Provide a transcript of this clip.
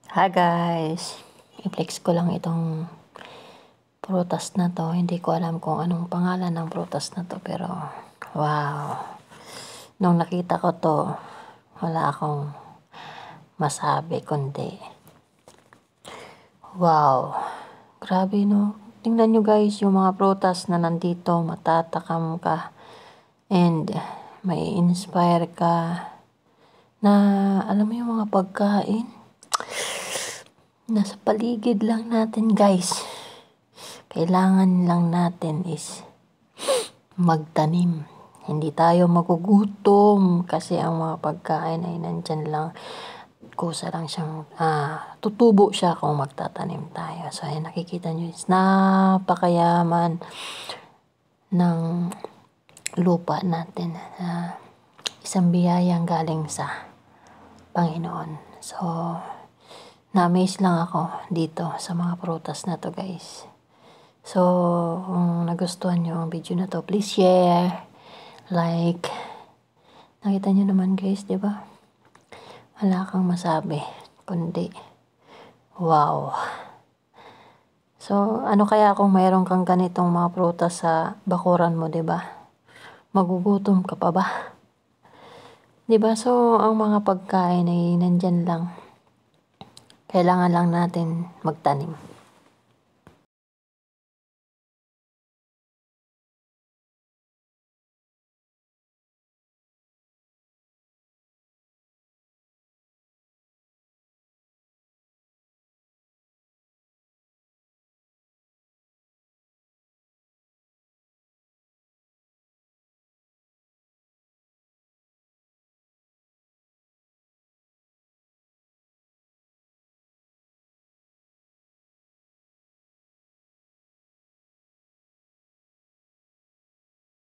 Hi guys! I-flex ko lang itong prutas na to. Hindi ko alam kung anong pangalan ng prutas na to, pero wow! Nung nakita ko to, wala akong masabi kundi wow! Grabe no? Tingnan nyo guys yung mga prutas na nandito, matatakam ka and may inspire ka na alam mo yung mga pagkain nasa paligid lang natin guys. Kailangan lang natin is magtanim. Hindi tayo magugutom kasi ang mga pagkain ay nandyan lang. Kusa lang siyang tutubo siya kung magtatanim tayo. So ayan, nakikita nyo is napakayaman ng lupa natin. Isang biyayang galing sa Panginoon. So na-amaze lang ako dito sa mga prutas na to guys. So, kung nagustuhan nyo ang video na to, please share, like. Nakita nyo naman guys, di ba? Wala kang masabi, kundi wow. So, ano kaya kung mayroon kang ganitong mga prutas sa bakuran mo, di ba? Magugutom ka pa ba? Di ba? So, ang mga pagkain ay nandyan lang. Kailangan lang natin magtanim.